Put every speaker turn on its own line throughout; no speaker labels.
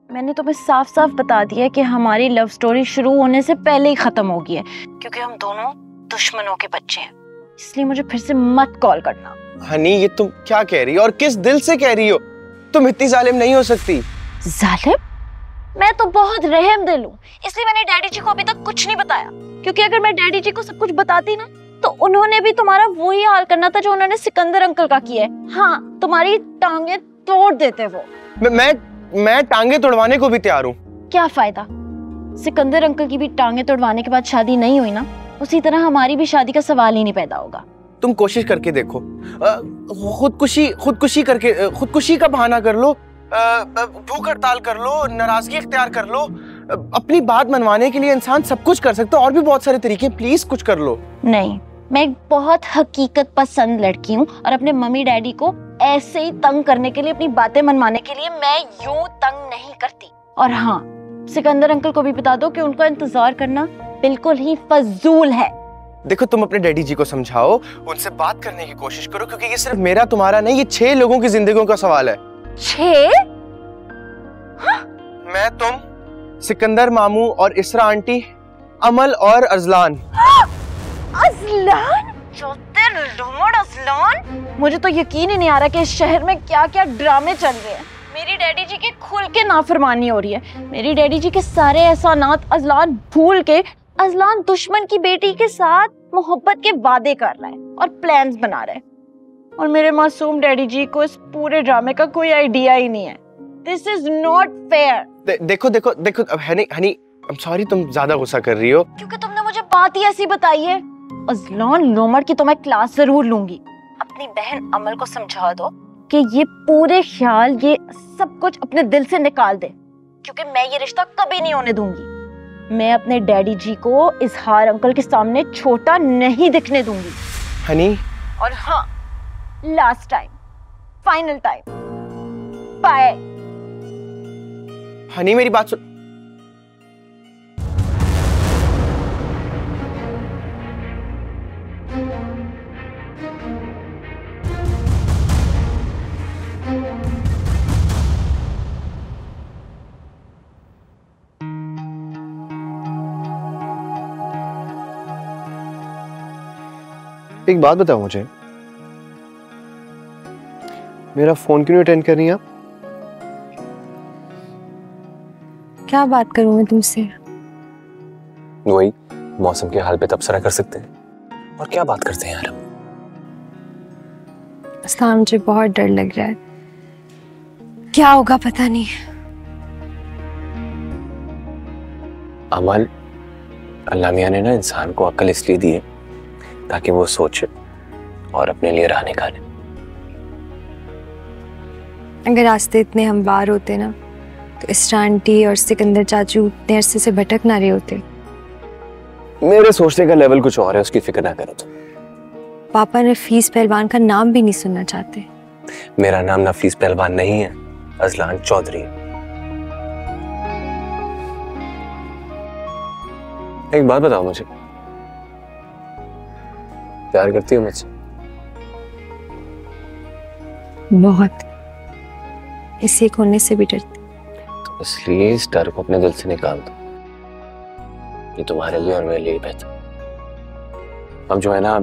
मैंने तुम्हें साफ साफ बता दिया कि हमारी लव स्टोरी शुरू होने से पहले ही खत्म हो गई है, क्योंकि हम दोनों दुश्मनों के बच्चे हैं। इसलिए मुझे फिर से मत कॉल करना।
हनी, ये तुम क्या कह रही हो और किस दिल से कह रही हो? तुम इतनी जालिम नहीं हो सकती।
जालिम? मैं तो बहुत रहम दिल हूँ, इसलिए मैंने डैडी जी को अभी तक कुछ नहीं बताया, क्योंकि अगर मैं डैडी जी को सब कुछ बताती ना तो उन्होंने भी तुम्हारा वही हाल करना था जो उन्होंने सिकंदर अंकल का किया है। हाँ, तुम्हारी टांगे तोड़ देते वो।
मैं टांगे तोड़वाने को भी तैयार हूँ। क्या फायदा?
सिकंदर अंकल की भी टांगे तोड़वाने के बाद शादी नहीं हुई ना, उसी तरह हमारी भी शादी का सवाल ही नहीं पैदा होगा।
तुम कोशिश करके देखो, खुदकुशी का बहाना कर लो, भूख हड़ताल कर लो, नाराजगी इख्तियार कर लो। अपनी बात मनवाने के लिए इंसान सब कुछ कर सकता है, और भी बहुत सारे तरीके। प्लीज कुछ कर लो।
नहीं, मैं एक बहुत हकीकत पसंद लड़की हूँ और अपने मम्मी डैडी को ऐसे ही तंग करने के लिए, अपनी बातें मनवाने के लिए मैं यूं तंग नहीं करती। और हाँ, सिकंदर अंकल को भी बता दो कि उनका इंतजार करना बिल्कुल ही फजूल है।
देखो, तुम अपने डैडी जी को समझाओ, उनसे बात करने की कोशिश करो, क्योंकि ये सिर्फ मेरा तुम्हारा नहीं, ये 6 लोगों की जिंदगियों का सवाल है।
6? हाँ?
मैं, तुम, सिकंदर मामू और इसरा आंटी, अमल और अजलान।
अजलान? अजलान? मुझे तो यकीन ही नहीं आ रहा कि इस शहर में क्या क्या ड्रामे चल रहे हैं। मेरी डैडी जी की खुल के नाफरमानी हो रही है। मेरी डैडी जी के सारे एहसानात अजलान भूल के अजलान दुश्मन की बेटी के साथ मोहब्बत के वादे कर रहा है और प्लान्स बना रहा है, और मेरे मासूम डैडी जी को इस पूरे ड्रामे का कोई आइडिया ही नहीं है। This is not fair.
देखो देखो देखो, अब हनी, आई एम सॉरी, तुम ज्यादा गुस्सा कर रही हो,
क्योंकि तुमने मुझे बात ही ऐसी बताई है। अजलान लोमड़ की तो मैं क्लास जरूर लूंगी। अपनी बहन अमल को समझा दो कि ये पूरे ख्याल, ये सब कुछ अपने दिल से निकाल दे, क्योंकि मैं ये रिश्ता कभी नहीं होने दूंगी। मैं अपने डैडी जी को इजहार अंकल के सामने छोटा नहीं दिखने दूंगी।
हनी।
और हाँ, last time, final time, bye.
Honey, मेरी बात सुन। एक बात बताओ मुझे, मेरा फोन क्यों नहीं अटेंड कर रही आप?
क्या बात करूं मैं तुमसे?
वही मौसम के हाल पे तबसरा कर सकते हैं। और क्या बात करते हैं यार हम?
अस्सलाम, मुझे बहुत डर लग रहा है। क्या होगा पता नहीं।
अमल, अल्लाह मियां ने ना इंसान को अक्ल इसलिए दी है ताकि वो सोचे और अपने लिए राह निकाले।
अगर रास्ते इतने हमवार होते ना तो इसरा आंटी और सिकंदर चाचू इतने अरसे से भटक ना रहे होते।
मेरे सोचने का लेवल कुछ और है, उसकी फिक्र ना करो तुम।
पापा नफीस पहलवान का नाम भी नहीं सुनना चाहते।
मेरा नाम नफीस पहलवान नहीं है, अजलान चौधरी। एक बात बताओ मुझे, प्यार करती हो मुझसे?
बहुत। इस एक होने से भी डरती।
तो इसलिए इस डर को अपने दिल से निकाल दो। ये तुम्हारे लिए और मेरे लिए बेहतर। अब जो है ना,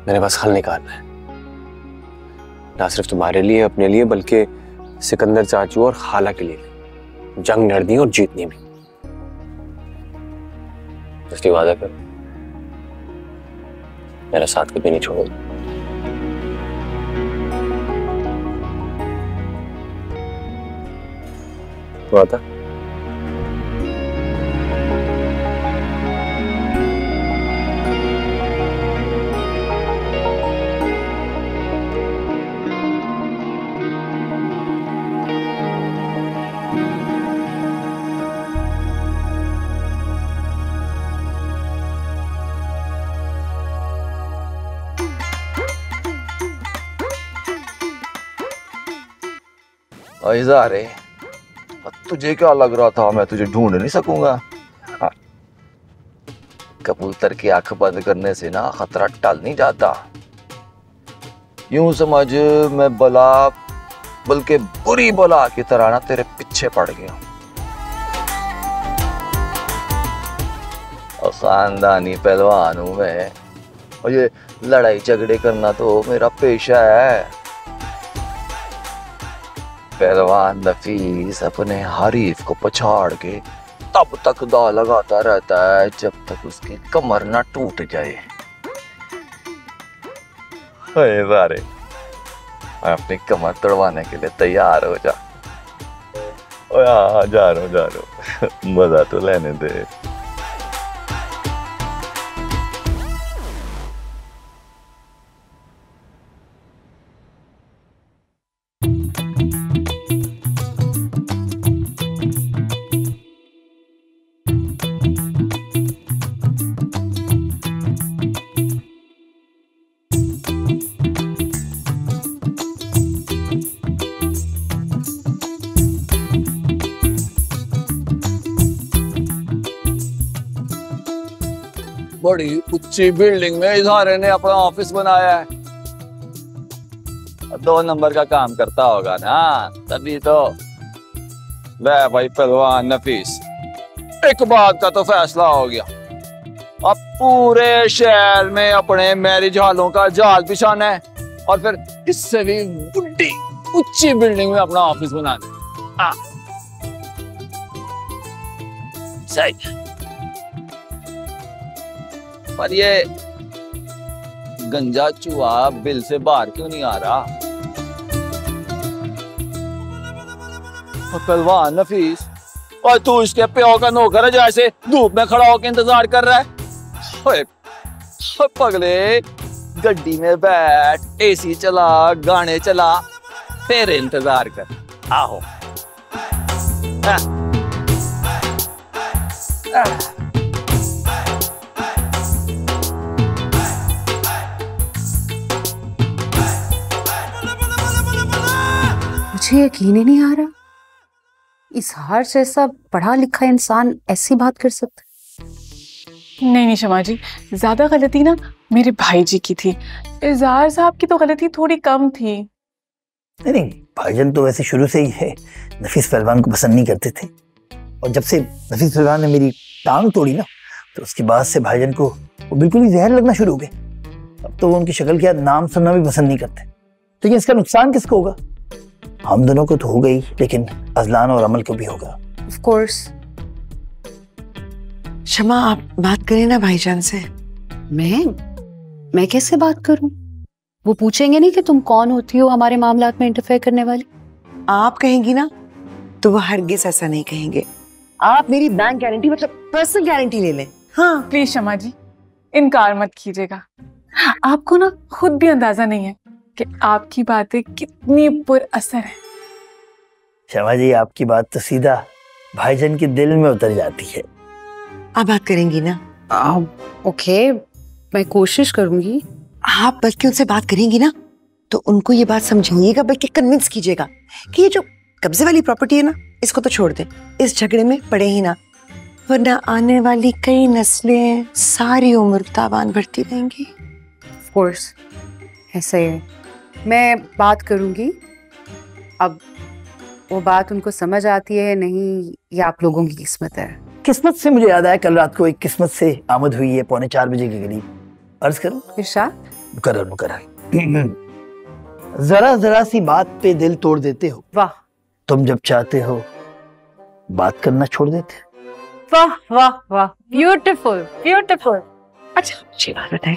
मेरे पास हल निकालना है, ना सिर्फ तुम्हारे लिए, अपने लिए, बल्कि सिकंदर चाचू और खाला के लिए। जंग लड़नी और जीतनी भी। इसलिए वादा करो, मेरा साथ कभी नहीं छोड़ोगे। वादा?
ऐसा रे, तुझे क्या लग रहा था मैं तुझे ढूंढ नहीं सकूंगा? हाँ। कबूतर की आंख बंद करने से ना खतरा टल नहीं जाता। यूं समझ, मैं भला बल्कि बुरी बला की तरह ना तेरे पीछे पड़ गया। और खानदानी पहलवान हूं मैं, और ये लड़ाई झगड़े करना तो मेरा पेशा है। पहलवान नफीस अपने हरीफ को पछाड़ के तब तक दाव लगाता रहता है जब तक उसकी कमर ना टूट जाए। सारे अपनी कमर तोड़वाने के लिए तैयार हो जा। जा रहा हूँ मजा तो लेने दे।
बड़ी ऊंची बिल्डिंग में इजहारे ने अपना ऑफिस बनाया है। 2 नंबर का काम करता होगा ना, तभी तो। ले भाई पहलवान नफीस, एक बात का तो फैसला हो गया। अब पूरे शहर में अपने मैरिज हॉलों का जाल बिछाना है और फिर इससे भी बुड्ढी ऊंची बिल्डिंग में अपना ऑफिस बनाना है। सही। पर ये गंजा चूहा बिल से बाहर क्यों नहीं आ रहा? पहलवान नफीस, और तू इसके प्यो का नौकर है जैसे धूप में खड़ा होकर इंतजार कर रहा है। पगले, गड्डी में बैठ, एसी चला, गाने चला, फिर इंतजार कर। आओ।
मुझे यकीन ही नहीं आ रहा, इजहार जैसा पढ़ा लिखा इंसान ऐसी बात कर सकता है।
नहीं शमा जी, ज्यादा गलती ना मेरे भाई जी की थी। इजहार साहब की तो गलती थोड़ी कम थी।
नहीं, भाईजान तो वैसे शुरू से ही है नफीस पहलवान को पसंद नहीं करते थे, और जब से नफीस पहलवान ने मेरी टांग तोड़ी ना, तो उसके बाद से भाईजान को वो बिल्कुल ही जहर लगना शुरू हो गए। अब तो वो उनकी शक्ल क्या नाम सुनना भी पसंद नहीं करते। तो ये इसका नुकसान किसको होगा? हम दोनों को तो हो गई, लेकिन अजलान और अमल को भी होगा।
Of course.
शमा, आप बात करें ना भाईजान से।
मैं कैसे बात करूं? वो पूछेंगे नहीं कि तुम कौन होती हो हमारे मामलात में इंटरफेयर करने वाली?
आप कहेंगी ना तो वो हरगिज ऐसा नहीं कहेंगे। आप मेरी बैंक गारंटी, मतलब पर्सनल गारंटी ले लें।
हाँ प्लीज शमा जी, इनकार मत कीजिएगा। आपको ना खुद भी अंदाजा नहीं है कि आपकी बातें कितनी पुरअसर है।
शमा जी, आपकी बात तो सीधा भाईजान के दिल में उतर जाती है।
आप बात करेंगी ना?
ओके, मैं कोशिश करूंगी।
आप बल्कि उनसे बात करेंगी ना तो उनको ये बात समझाइएगा, बल्कि कन्विंस कीजिएगा कि ये जो कब्जे वाली प्रॉपर्टी है ना, इसको तो छोड़ दें, इस झगड़े में पड़े ही ना, वरना आने वाली कई नस्लें सारी उम्र तावान बढ़ती रहेंगी।
ऑफ कोर्स, ऐसा ही है। मैं बात करूंगी। अब वो बात उनको समझ आती है नहीं, ये आप लोगों की किस्मत है।
किस्मत से मुझे याद आया, कल रात को एक किस्मत से आमद हुई है 3:45 बजे के करीब। अर्ज करूं?
इरशाद।
मुकर्रर। जरा सी बात पे दिल तोड़ देते हो।
वाह।
तुम जब चाहते हो बात करना छोड़ देते।
वाह वाह वाह, ब्यूटीफुल ब्यूटीफुल।
अच्छा, अच्छी बात बताएं।